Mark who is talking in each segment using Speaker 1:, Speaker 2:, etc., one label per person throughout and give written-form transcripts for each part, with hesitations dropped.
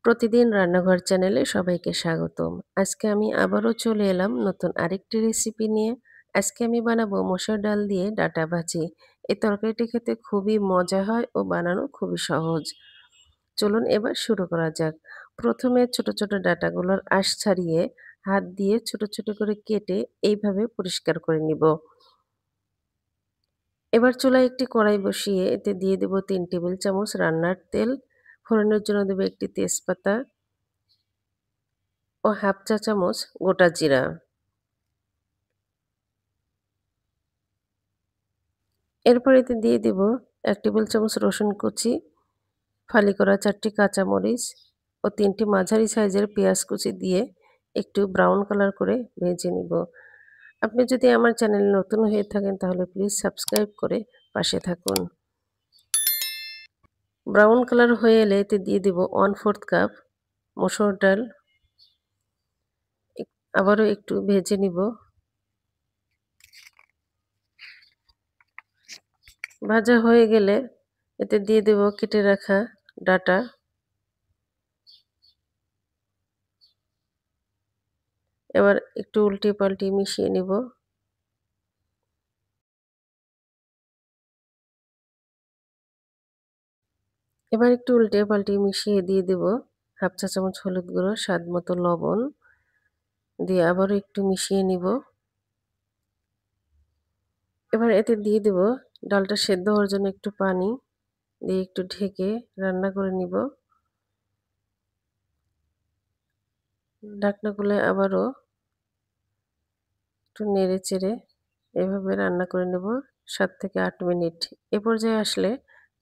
Speaker 1: প্রতিদিন রান্নাঘর চ্যানেলে সবাইকে স্বাগতম। আজকে আমি আবারও চলে এলাম নতুন আরেকটি রেসিপি নিয়ে। আজকে আমি বানাবো মসুর ডাল দিয়ে ডাঁটা ভাজি। এই তরকারিটি খেতে খুবই মজা হয় ও বানানো খুবই সহজ। চলুন এবার শুরু করা যাক। প্রথমে ছোট ছোট ডাঁটাগুলোর আঁশ ছাড়িয়ে হাত দিয়ে ছোট ছোট করে কেটে এইভাবে পরিষ্কার করে নিব। এবার চুলায় একটি কড়াই বসিয়ে এতে দিয়ে দেব ৩ টেবিল চামচ রান্নার তেল। ফোড়নের জন্য দেব একটি তেজপাতা ও হাফ চা চামচ গোটা জিরা। এরপর এতে দিয়ে দিব ১ টেবিল চামচ রসুন কুচি, ফালি করা ৪টি কাঁচামরিচ ও ৩টি মাঝারি সাইজের পেঁয়াজ কুচি দিয়ে একটু ব্রাউন কালার করে ভেজে নিব। আপনি যদি আমার চ্যানেলে নতুন হয়ে থাকেন তাহলে প্লিজ সাবস্ক্রাইব করে পাশে থাকুন। ব্রাউন কালার হয়ে এলে এতে দিয়ে দিব 1/4 কাপ মসুর ডাল। আবারও একটু ভেজে নিব। ভাজা হয়ে গেলে এতে দিয়ে দেব কেটে রাখা ডাঁটা। এবার একটু উল্টে পাল্টে মিশিয়ে নিব। এবার একটু উল্টে পাল্টে মিশিয়ে দিয়ে দেব হাফ চা চামচ হলুদ গুঁড়ো, স্বাদ মতো লবণ দিয়ে আবারও একটু মিশিয়ে নিব। এবার এতে দিয়ে দেব ডালটা সেদ্ধ হওয়ার জন্য একটু পানি দিয়ে একটু ঢেকে রান্না করে নিব। ঢাকনা খুলে আবারও একটু নেড়ে চেড়ে এভাবে রান্না করে নেব ৭ থেকে ৮ মিনিট। এ পর্যায়ে আসলে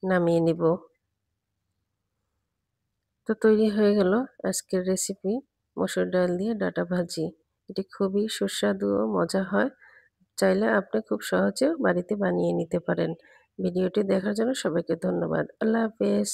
Speaker 1: নামিয়ে নিব। তো তৈরি হয়ে গেল আজকের রেসিপি মসুর ডাল দিয়ে ডাঁটা ভাজি। এটি খুবই সুস্বাদু ও মজা হয়। চাইলে আপনি খুব সহজেও বাড়িতে বানিয়ে নিতে পারেন। ভিডিওটি দেখার জন্য সবাইকে ধন্যবাদ। আল্লাহ হাফেজ।